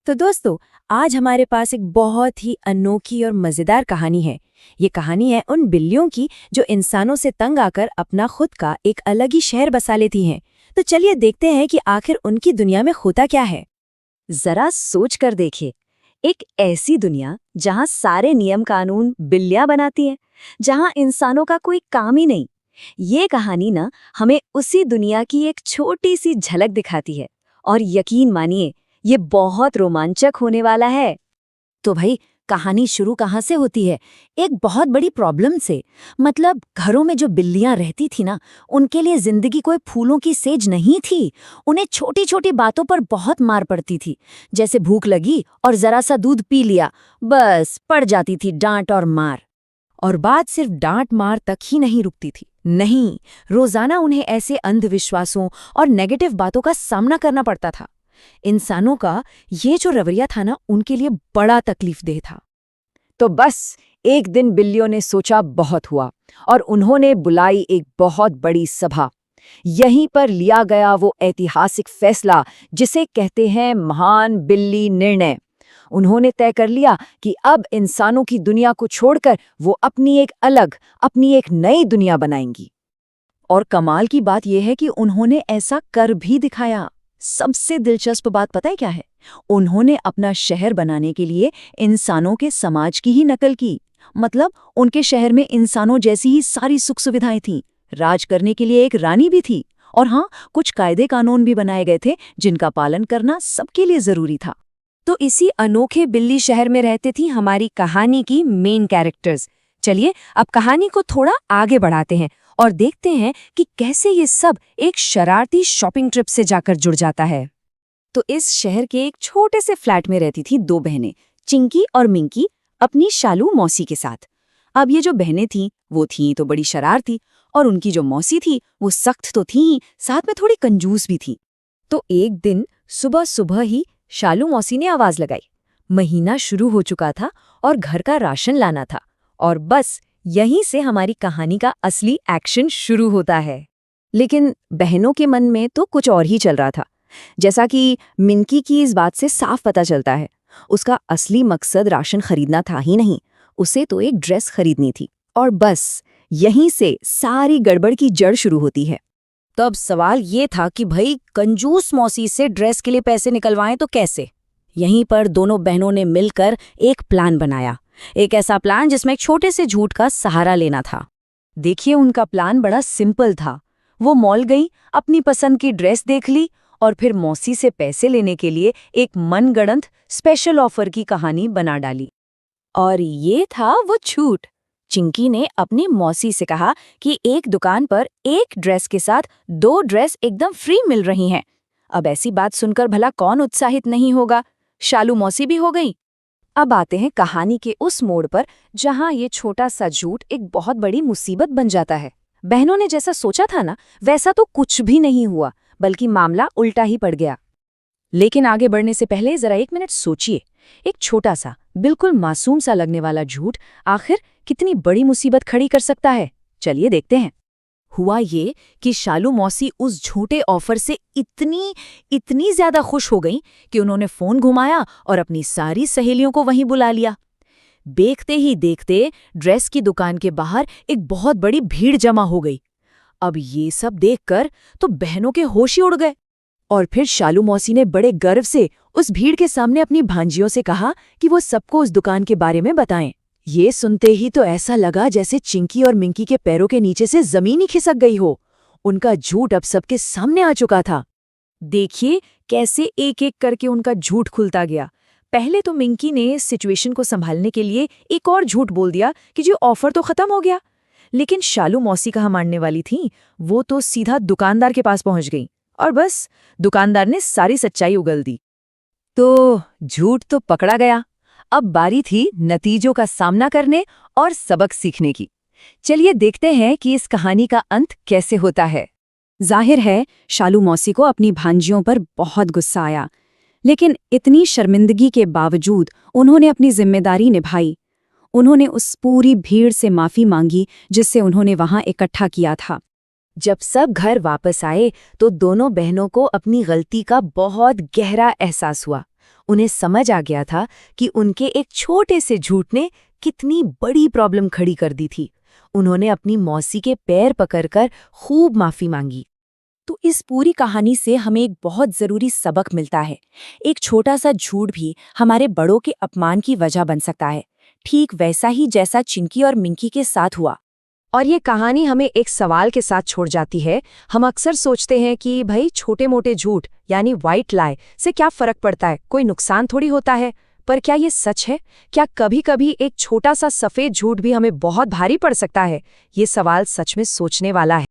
तो दोस्तों, आज हमारे पास एक बहुत ही अनोखी और मज़ेदार कहानी है। ये कहानी है उन बिल्लियों की जो इंसानों से तंग आकर अपना खुद का एक अलग ही शहर बसा लेती हैं। तो चलिए देखते हैं कि आखिर उनकी दुनिया में होता क्या है। जरा सोच कर देखिए, एक ऐसी दुनिया जहां सारे नियम कानून बिल्लियां बनाती हैं, जहां इंसानों का कोई काम ही नहीं। ये कहानी ना हमें उसी दुनिया की एक छोटी सी झलक दिखाती है, और यकीन मानिए ये बहुत रोमांचक होने वाला है। तो भाई, कहानी शुरू कहाँ से होती है? एक बहुत बड़ी प्रॉब्लम से। मतलब घरों में जो बिल्लियां रहती थी ना, उनके लिए जिंदगी कोई फूलों की सेज नहीं थी। उन्हें छोटी छोटी बातों पर बहुत मार पड़ती थी। जैसे भूख लगी और जरा सा दूध पी लिया, बस पड़ जाती थी डांट और मार। और बात सिर्फ डांट मार तक ही नहीं रुकती थी। नहीं, रोजाना उन्हें ऐसे अंधविश्वासों और नेगेटिव बातों का सामना करना पड़ता था। इंसानों का ये जो रवैया था ना, उनके लिए बड़ा तकलीफदेह था। तो बस एक दिन बिल्लियों ने सोचा बहुत हुआ, और उन्होंने बुलाई एक बहुत बड़ी सभा। यहीं पर लिया गया वो ऐतिहासिक फैसला जिसे कहते हैं महान बिल्ली निर्णय। उन्होंने तय कर लिया कि अब इंसानों की दुनिया को छोड़कर वो अपनी एक नई दुनिया बनाएंगी। और कमाल की बात यह है कि उन्होंने ऐसा कर भी दिखाया। सबसे दिलचस्प बात पता है क्या है? उन्होंने अपना शहर बनाने के लिए इंसानों के समाज की ही नकल की। मतलब उनके शहर में इंसानों जैसी ही सारी सुख सुविधाएं थीं। राज करने के लिए एक रानी भी थी, और हाँ, कुछ कायदे कानून भी बनाए गए थे जिनका पालन करना सबके लिए जरूरी था। तो इसी अनोखे बिल्ली शहर में रहती थी हमारी कहानी की मेन कैरेक्टर्स। चलिए अब कहानी को थोड़ा आगे बढ़ाते हैं और देखते हैं कि कैसे ये सब एक शरारती शॉपिंग ट्रिप से जाकर जुड़ जाता है। तो इस शहर के एक छोटे से फ्लैट में रहती थी दो बहनें, चिंकी और मिंकी, अपनी शालू मौसी के साथ। अब ये जो बहनें थीं वो थीं तो बड़ी शरारती, और उनकी जो मौसी थी वो सख्त तो थी ही, साथ में थोड़ी कंजूस भी थी। तो एक दिन सुबह सुबह ही शालू मौसी ने आवाज लगाई। महीना शुरू हो चुका था और घर का राशन लाना था। और बस यहीं से हमारी कहानी का असली एक्शन शुरू होता है। लेकिन बहनों के मन में तो कुछ और ही चल रहा था। जैसा कि मिंकी की इस बात से साफ पता चलता है, उसका असली मकसद राशन खरीदना था ही नहीं, उसे तो एक ड्रेस खरीदनी थी। और बस यहीं से सारी गड़बड़ की जड़ शुरू होती है। तब सवाल ये था कि भाई, कंजूस मौसी से ड्रेस के लिए पैसे निकलवाएं तो कैसे? यहीं पर दोनों बहनों ने मिलकर एक प्लान बनाया। एक ऐसा प्लान जिसमें एक छोटे से झूठ का सहारा लेना था। देखिए, उनका प्लान बड़ा सिंपल था। वो मॉल गई, अपनी पसंद की ड्रेस देख ली, और फिर मौसी से पैसे लेने के लिए एक मनगढ़ंत स्पेशल ऑफर की कहानी बना डाली। और ये था वो झूठ। चिंकी ने अपनी मौसी से कहा कि एक दुकान पर एक ड्रेस के साथ दो ड्रेस एकदम फ्री मिल रही हैं। अब ऐसी बात सुनकर भला कौन उत्साहित नहीं होगा? शालू मौसी भी हो गई। अब आते हैं कहानी के उस मोड़ पर जहां ये छोटा सा झूठ एक बहुत बड़ी मुसीबत बन जाता है। बहनों ने जैसा सोचा था ना, वैसा तो कुछ भी नहीं हुआ, बल्कि मामला उल्टा ही पड़ गया। लेकिन आगे बढ़ने से पहले जरा एक मिनट सोचिए। एक छोटा सा, बिल्कुल मासूम सा लगने वाला झूठ आखिर कितनी बड़ी मुसीबत खड़ी कर सकता है? चलिए देखते हैं। हुआ ये कि शालू मौसी उस झूठे ऑफर से इतनी ज्यादा खुश हो गई कि उन्होंने फोन घुमाया और अपनी सारी सहेलियों को वहीं बुला लिया। देखते ही देखते ड्रेस की दुकान के बाहर एक बहुत बड़ी भीड़ जमा हो गई। अब ये सब देखकर तो बहनों के होश ही उड़ गए। और फिर शालू मौसी ने बड़े गर्व से उस भीड़ के सामने अपनी भांजियों से कहा कि वो सबको उस दुकान के बारे में बताएं। ये सुनते ही तो ऐसा लगा जैसे चिंकी और मिंकी के पैरों के नीचे से जमीन ही खिसक गई हो। उनका झूठ अब सबके सामने आ चुका था। देखिए कैसे एक एक करके उनका झूठ खुलता गया। पहले तो मिंकी ने इस सिचुएशन को संभालने के लिए एक और झूठ बोल दिया कि जो ऑफर तो खत्म हो गया। लेकिन शालू मौसी कहाँ मानने वाली थी, वो तो सीधा दुकानदार के पास पहुंच गई, और बस दुकानदार ने सारी सच्चाई उगल दी। तो झूठ तो पकड़ा गया। अब बारी थी नतीजों का सामना करने और सबक सीखने की। चलिए देखते हैं कि इस कहानी का अंत कैसे होता है। जाहिर है शालू मौसी को अपनी भांजियों पर बहुत गुस्सा आया, लेकिन इतनी शर्मिंदगी के बावजूद उन्होंने अपनी जिम्मेदारी निभाई। उन्होंने उस पूरी भीड़ से माफी मांगी जिससे उन्होंने वहां इकट्ठा किया था। जब सब घर वापस आए तो दोनों बहनों को अपनी गलती का बहुत गहरा एहसास हुआ। उन्हें समझ आ गया था कि उनके एक छोटे से झूठ ने कितनी बड़ी प्रॉब्लम खड़ी कर दी थी। उन्होंने अपनी मौसी के पैर पकड़कर खूब माफी मांगी। तो इस पूरी कहानी से हमें एक बहुत ज़रूरी सबक मिलता है। एक छोटा सा झूठ भी हमारे बड़ों के अपमान की वजह बन सकता है, ठीक वैसा ही जैसा चिंकी और मिंकी के साथ हुआ। और ये कहानी हमें एक सवाल के साथ छोड़ जाती है। हम अक्सर सोचते हैं कि भाई छोटे मोटे झूठ यानी व्हाइट लाई से क्या फर्क पड़ता है, कोई नुकसान थोड़ी होता है। पर क्या ये सच है? क्या कभी कभी एक छोटा सा सफेद झूठ भी हमें बहुत भारी पड़ सकता है? ये सवाल सच में सोचने वाला है।